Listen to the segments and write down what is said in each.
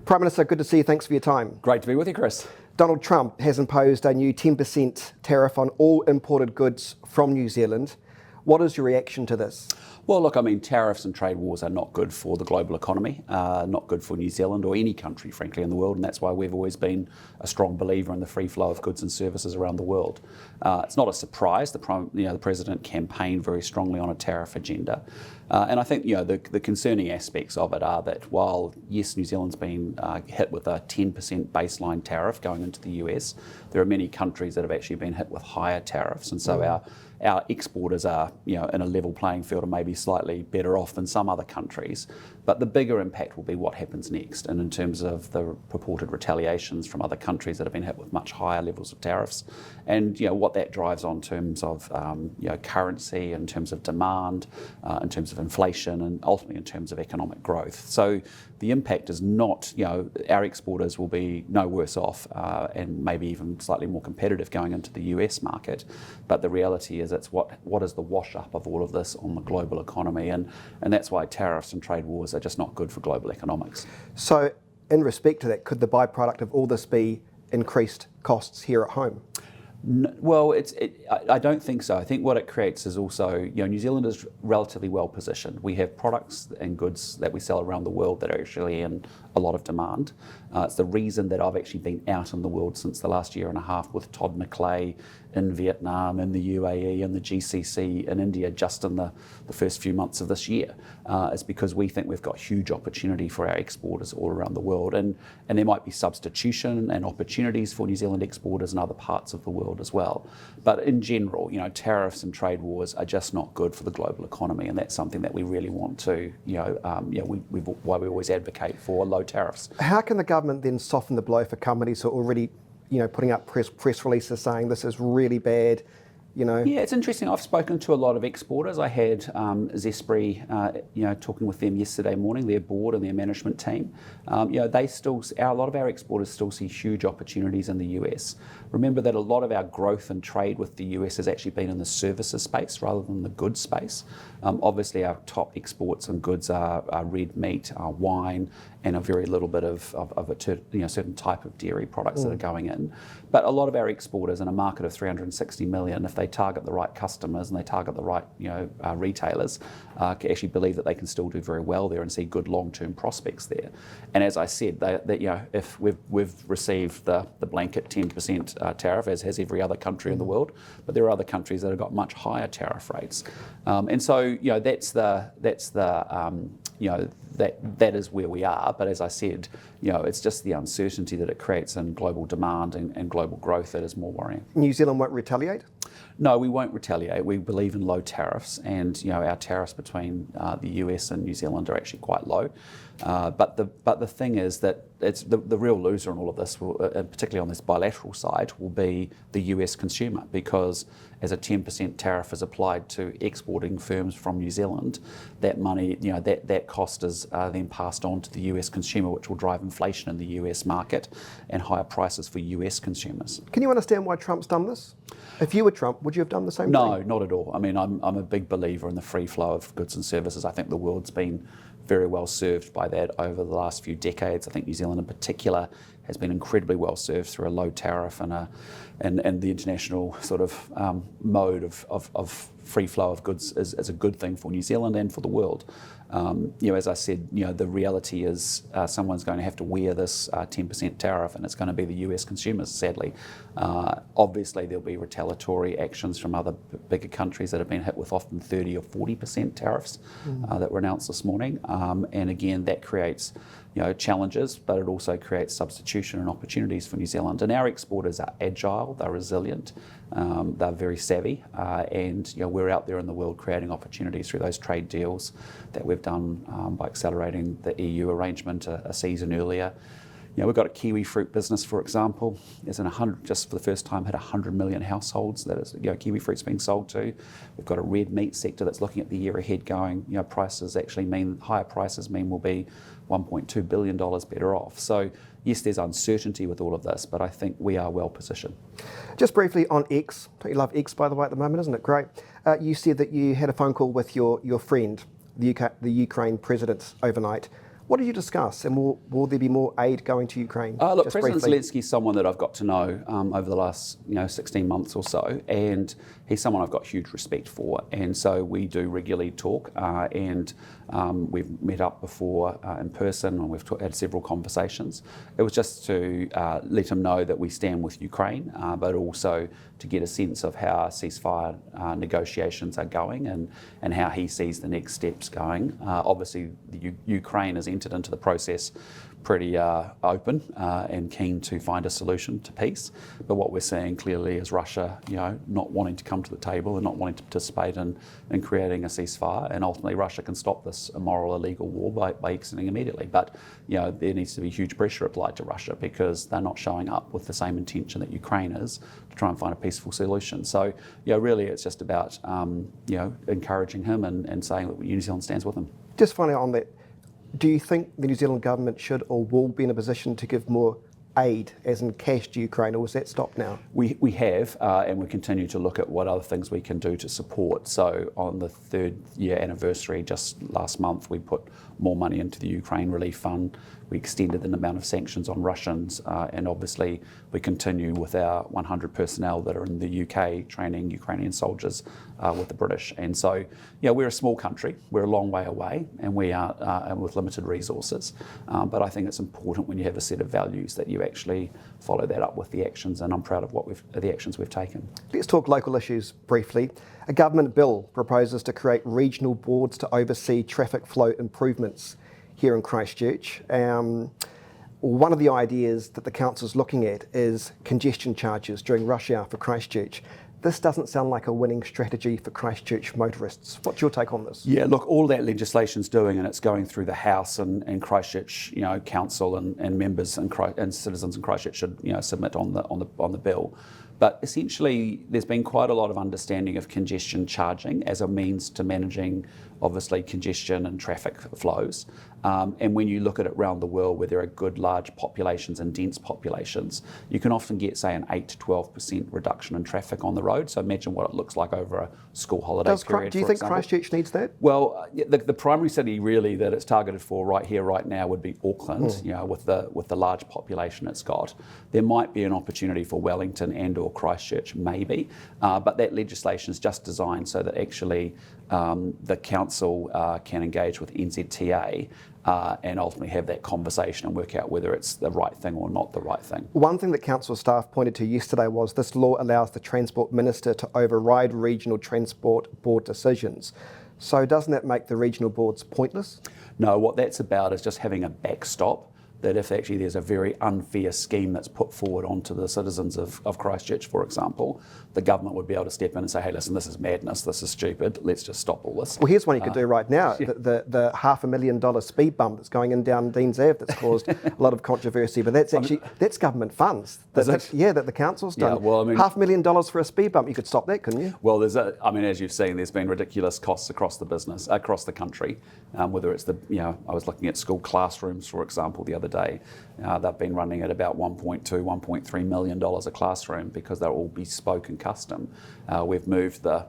Prime Minister, good to see you. Thanks for your time. Great to be with you, Chris. Donald Trump has imposed a new 10% tariff on all imported goods from New Zealand. What is your reaction to this? Well, look, I mean, tariffs and trade wars are not good for the global economy, not good for New Zealand or any country, frankly, in the world, and that's why we've always been a strong believer in the free flow of goods and services around the world. It's not a surprise. The President campaigned very strongly on a tariff agenda, and I think the concerning aspects of it are that while yes, New Zealand's been hit with a 10% baseline tariff going into the US, there are many countries that have actually been hit with higher tariffs, and so our exporters are, in a level playing field and maybe slightly better off than some other countries. But the bigger impact will be what happens next, and in terms of the purported retaliations from other countries that have been hit with much higher levels of tariffs, and what that drives on in terms of currency, in terms of demand, in terms of inflation, and ultimately in terms of economic growth. So the impact is not, our exporters will be no worse off and maybe even slightly more competitive going into the US market, but the reality is it's what is the wash up of all of this on the global economy, and that's why tariffs and trade wars are just not good for global economics. So in respect to that, could the byproduct of all this be increased costs here at home? Well, I don't think so. I think what it creates is also, New Zealand is relatively well positioned. We have products and goods that we sell around the world that are actually in a lot of demand. It's the reason that I've actually been out in the world since the last year and a half with Todd McClay in Vietnam, in the UAE, in the GCC, in India, just in the first few months of this year. It's because we think we've got huge opportunity for our exporters all around the world. And there might be substitution and opportunities for New Zealand exporters in other parts of the world as well. But in general, tariffs and trade wars are just not good for the global economy, and that's something that we really want to, why we always advocate for low tariffs. How can the government then soften the blow for companies who are already putting up press releases saying this is really bad? Yeah, it's interesting. I've spoken to a lot of exporters. I had Zespri, talking with them yesterday morning, their board and their management team. A lot of our exporters still see huge opportunities in the US. Remember that a lot of our growth and trade with the US has actually been in the services space rather than the goods space. Obviously, our top exports and goods are red meat, wine, and a very little bit of a certain type of dairy products that are going in. But a lot of our exporters in a market of 360 million, if they target the right customers and they target the right retailers, can actually believe that they can still do very well there and see good long-term prospects there. And as I said, if we've received the blanket 10% tariff, as has every other country in the world, but there are other countries that have got much higher tariff rates, and so that is where we are. But as I said, it's just the uncertainty that it creates in global demand and global growth that is more worrying. New Zealand won't retaliate? No, we won't retaliate. We believe in low tariffs, and our tariffs between the US and New Zealand are actually quite low. But the thing is that it's the real loser in all of this, particularly on this bilateral side, will be the US consumer, because as a 10% tariff is applied to exporting firms from New Zealand, that money, that cost is then passed on to the US consumer, which will drive inflation in the US market and higher prices for US consumers. Can you understand why Trump's done this? If you were Trump, would you have done the same thing? No, not at all. I mean, I'm a big believer in the free flow of goods and services. I think the world's been very well served by that over the last few decades. I think New Zealand in particular has been incredibly well served through a low tariff and the international sort of mode of free flow of goods is a good thing for New Zealand and for the world. As I said, the reality is someone's going to have to wear this 10% tariff, and it's going to be the US consumers, sadly. Obviously, there'll be retaliatory actions from other bigger countries that have been hit with often 30 or 40% tariffs that were announced this morning. And again, that creates challenges, but it also creates substitution and opportunities for New Zealand. And our exporters are agile, they're resilient, they're very savvy, and we're out there in the world creating opportunities through those trade deals that we've done by accelerating the EU arrangement a season earlier. We've got a kiwi fruit business, for example, just for the first time, had 100 million households that is, kiwi fruit's being sold to. We've got a red meat sector that's looking at the year ahead going, higher prices mean we'll be $1.2 billion better off. So yes, there's uncertainty with all of this, but I think we are well positioned. Just briefly on X, don't you love X, by the way, at the moment, isn't it great? You said that you had a phone call with your friend, the Ukraine president, overnight. What did you discuss, and will there be more aid going to Ukraine? Look, Just President briefly. Zelensky's someone that I've got to know over the last 16 months or so, and he's someone I've got huge respect for, and so we do regularly talk, and we've met up before in person, and we've had several conversations. It was just to let him know that we stand with Ukraine, but also to get a sense of how ceasefire negotiations are going and how he sees the next steps going. Obviously, Ukraine has entered into the process pretty open and keen to find a solution to peace. But what we're seeing clearly is Russia, not wanting to come to the table and not wanting to participate in creating a ceasefire. And ultimately, Russia can stop this immoral, illegal war by exiting immediately. But there needs to be huge pressure applied to Russia because they're not showing up with the same intention that Ukraine is to try and find a peaceful solution. So really, it's just about encouraging him and saying that New Zealand stands with him. Just finally on that, do you think the New Zealand government should or will be in a position to give more aid, as in cash, to Ukraine, or was that stopped now? We have, and we continue to look at what other things we can do to support. So on the 3rd year anniversary, just last month, we put more money into the Ukraine Relief Fund. We extended the amount of sanctions on Russians, and obviously we continue with our 100 personnel that are in the UK training Ukrainian soldiers with the British. And so, we're a small country, we're a long way away, and we are with limited resources. But I think it's important when you have a set of values that you actually follow that up with the actions, and I'm proud of the actions we've taken. Let's talk local issues briefly. A government bill proposes to create regional boards to oversee traffic flow improvements here in Christchurch. One of the ideas that the council's looking at is congestion charges during rush hour for Christchurch. This doesn't sound like a winning strategy for Christchurch motorists. What's your take on this? Yeah, look, all that legislation's doing, and it's going through the House and Christchurch, council and members and citizens in Christchurch should, submit on the bill. But essentially, there's been quite a lot of understanding of congestion charging as a means to managing, obviously, congestion and traffic flows. And when you look at it around the world where there are good large populations and dense populations, you can often get, say, an 8 to 12% reduction in traffic on the road. So imagine what it looks like over a school holiday period. Do you think Christchurch needs that? Well, the primary city really that it's targeted for right here, right now would be Auckland, with the large population it's got. There might be an opportunity for Wellington and or Christchurch, maybe, but that legislation is just designed so that actually the council can engage with NZTA and ultimately have that conversation and work out whether it's the right thing or not the right thing. One thing that council staff pointed to yesterday was this law allows the Transport Minister to override regional transport board decisions. So doesn't that make the regional boards pointless? No, what that's about is just having a backstop that if actually there's a very unfair scheme that's put forward onto the citizens of Christchurch, for example, the government would be able to step in and say, hey, listen, this is madness, this is stupid, let's just stop all this. Well, here's one you could do right now. The $500,000 speed bump that's going in down Dean's Ave that's caused a lot of controversy, but that's government funds. That the council's done. Yeah, well, $500,000 for a speed bump, you could stop that, couldn't you? Well, as you've seen, there's been ridiculous costs across the business, across the country, whether it's I was looking at school classrooms, for example, the other day. They've been running at about $1.2, $1.3 million a classroom because they're all bespoke and custom. We've moved the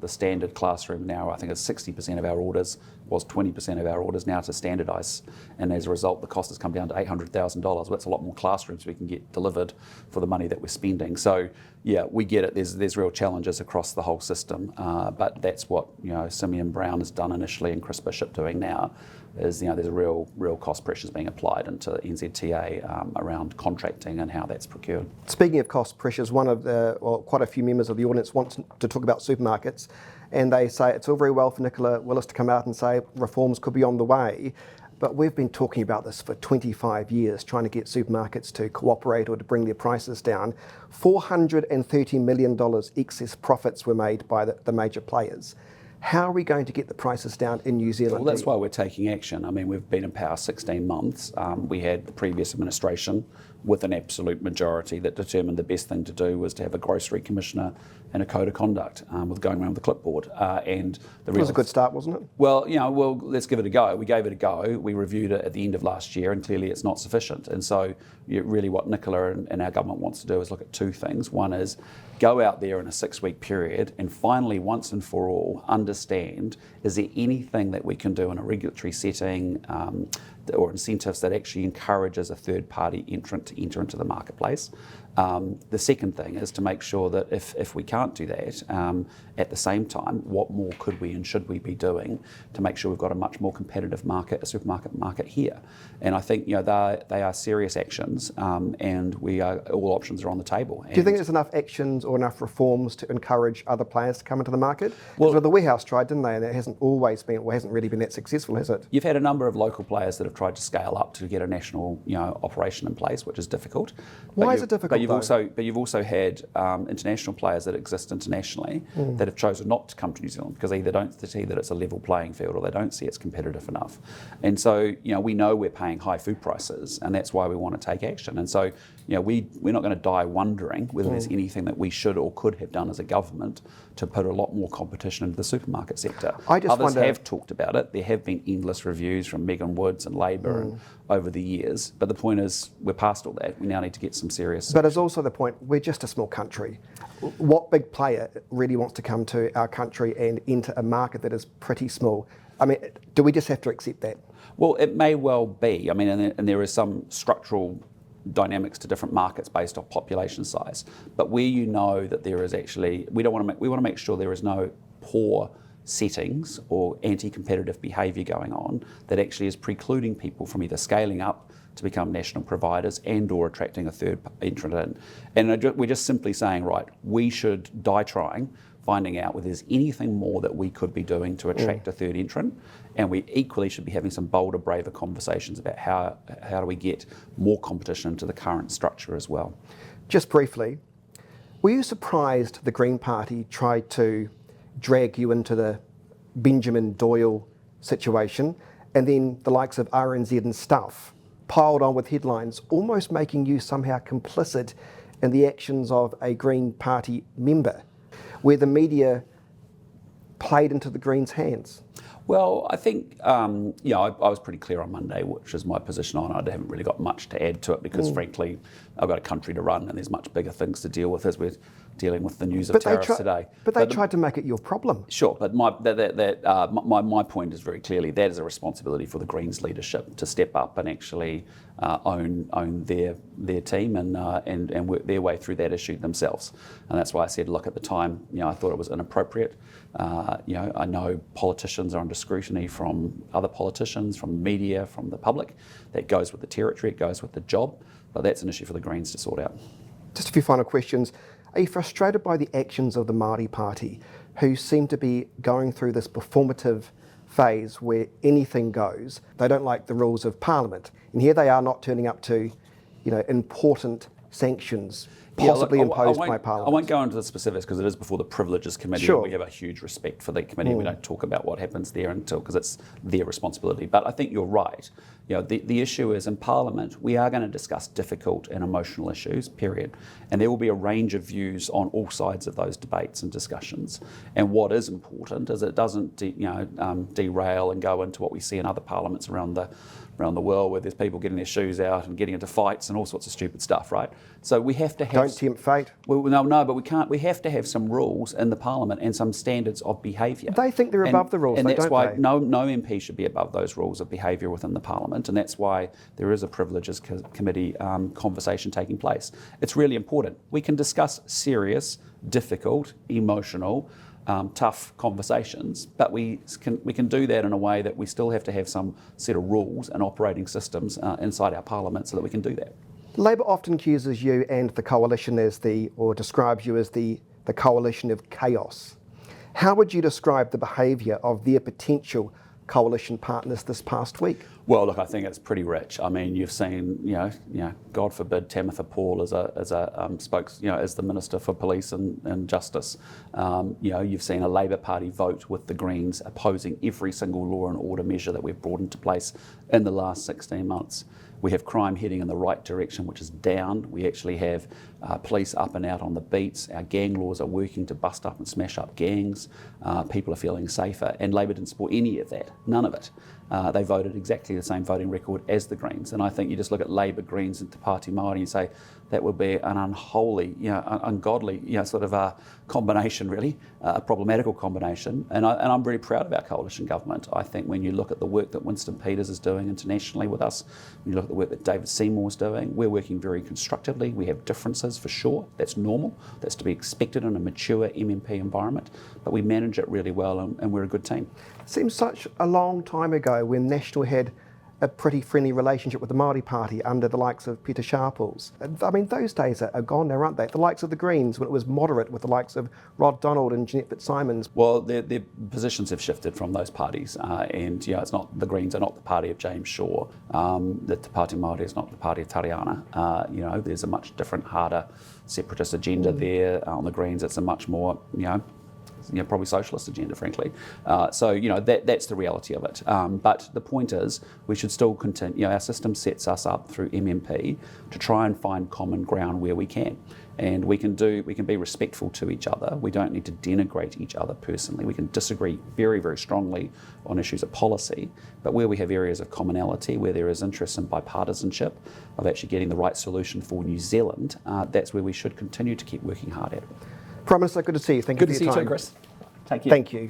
standard classroom now, I think it's 60% of our orders, was 20% of our orders now to standardise, and as a result the cost has come down to $800,000. Well, that's a lot more classrooms we can get delivered for the money that we're spending. So yeah, we get it, there's real challenges across the whole system, but that's what Simeon Brown has done initially and Chris Bishop doing now, is there's a real cost pressures being applied into NZTA around contracting and how that's procured. Speaking of cost pressures, quite a few members of the audience want to talk about supermarkets, and they say it's all very well for Nicola Willis to come out and say reforms could be on the way, but we've been talking about this for 25 years, trying to get supermarkets to cooperate or to bring their prices down. $430 million excess profits were made by the major players. How are we going to get the prices down in New Zealand? Well, that's why we're taking action. I mean, we've been in power 16 months. We had the previous administration with an absolute majority that determined the best thing to do was to have a grocery commissioner and a code of conduct with going around with a clipboard. It was a good start, wasn't it? Well, let's give it a go. We gave it a go. We reviewed it at the end of last year, and clearly it's not sufficient. And so really what Nicola and our government wants to do is look at two things. One is go out there in a 6-week period and finally, once and for all, understand, is there anything that we can do in a regulatory setting, or incentives that actually encourages a third-party entrant to enter into the marketplace. The second thing is to make sure that if we can't do that, at the same time, what more could we and should we be doing to make sure we've got a much more competitive market, a supermarket market here? And I think they are serious actions, and all options are on the table. Do you think there's enough actions or enough reforms to encourage other players to come into the market? Because the Warehouse tried, didn't they? And it hasn't always been, or hasn't really been that successful, has it? You've had a number of local players that have tried to scale up to get a national, operation in place, which is difficult. Why is it difficult? But you've also had international players that exist internationally that have chosen not to come to New Zealand because they either don't see that it's a level playing field or they don't see it's competitive enough. And so, we know we're paying high food prices, and that's why we want to take action. And so, we're not going to die wondering whether there's anything that we should or could have done as a government to put a lot more competition into the supermarket sector. Others have talked about it. There have been endless reviews from Megan Woods and Labor and over the years. But the point is, we're past all that. We now need to get some serious... But it's also the point, we're just a small country. What big player really wants to come to our country and enter a market that is pretty small? I mean, do we just have to accept that? Well, it may well be. I mean, and there is some structural dynamics to different markets based off population size. But where that there is actually, we want to make sure there is no poor settings or anti-competitive behaviour going on that actually is precluding people from either scaling up to become national providers and or attracting a third entrant in. And we're just simply saying, right, we should die trying, finding out whether there's anything more that we could be doing to attract a third entrant, and we equally should be having some bolder, braver conversations about how do we get more competition into the current structure as well. Just briefly, were you surprised the Green Party tried to drag you into the Benjamin Doyle situation, and then the likes of RNZ and Stuff piled on with headlines almost making you somehow complicit in the actions of a Green Party member, where the media played into the Greens' hands? Well, I think, I was pretty clear on Monday, which is my position on it. I haven't really got much to add to it because, frankly, I've got a country to run and there's much bigger things to deal with as we're dealing with the news of tariffs today. But they tried to make it your problem. Sure, but my point is very clearly that is a responsibility for the Greens leadership to step up and actually own their team and work their way through that issue themselves. And that's why I said, look, at the time, I thought it was inappropriate. I know politicians are under scrutiny from other politicians, from the media, from the public. That goes with the territory, it goes with the job, but that's an issue for the Greens to sort out. Just a few final questions. Are you frustrated by the actions of the Māori Party, who seem to be going through this performative phase where anything goes? They don't like the rules of Parliament, and here they are not turning up to, important sanctions possibly imposed by Parliament. I won't go into the specifics because it is before the Privileges Committee. Sure. We have a huge respect for the committee. We don't talk about what happens there because it's their responsibility. But I think you're right. The issue is in Parliament, we are going to discuss difficult and emotional issues, period. And there will be a range of views on all sides of those debates and discussions. And what is important is it doesn't derail and go into what we see in other parliaments around the world where there's people getting their shoes out and getting into fights and all sorts of stupid stuff, right? So we have to have... Don't tempt fate. Well, no, but we can't. We have to have some rules in the Parliament and some standards of behaviour. They think they're above the rules, and that's don't why they? no MP should be above those rules of behaviour within the Parliament, and that's why there is a Privileges Committee conversation taking place. It's really important. We can discuss serious, difficult, emotional, tough conversations, but we can do that in a way that we still have to have some set of rules and operating systems inside our Parliament so that we can do that. Labor often accuses you and the coalition or describes you as the coalition of chaos. How would you describe the behaviour of their potential coalition partners this past week? Well, look, I think it's pretty rich. I mean, you've seen, God forbid, Tamitha Paul as as the Minister for Police and Justice. You've seen a Labor Party vote with the Greens opposing every single law and order measure that we've brought into place in the last 16 months. We have crime heading in the right direction, which is down. We actually have police up and out on the beats. Our gang laws are working to bust up and smash up gangs. People are feeling safer. And Labor didn't support any of that, none of it. They voted exactly the same voting record as the Greens. And I think you just look at Labour, Greens and Te Pāti Māori and say that would be an unholy, ungodly, sort of a combination really, a problematical combination. And I'm really proud of our coalition government. I think when you look at the work that Winston Peters is doing internationally with us, when you look at the work that David Seymour's doing, we're working very constructively. We have differences for sure. That's normal. That's to be expected in a mature MMP environment. But we manage it really well and we're a good team. Seems such a long time ago when National had a pretty friendly relationship with the Māori Party under the likes of Peter Sharples. I mean, those days are gone now, aren't they? The likes of the Greens, when it was moderate with the likes of Rod Donald and Jeanette Fitzsimons. Well, their positions have shifted from those parties, and it's not the Greens are not the party of James Shaw. The Te Pāti Māori is not the party of Tariana. There's a much different, harder separatist agenda there. On the Greens, it's a much more, probably socialist agenda, frankly. So that's the reality of it. But the point is, we should still continue. Our system sets us up through MMP to try and find common ground where we can, and we can be respectful to each other. We don't need to denigrate each other personally. We can disagree very, very strongly on issues of policy, but where we have areas of commonality, where there is interest in bipartisanship, of actually getting the right solution for New Zealand, that's where we should continue to keep working hard at. Prime Minister, good to see you. Thank you for your time. Good to see you too, Chris. Take care. Thank you.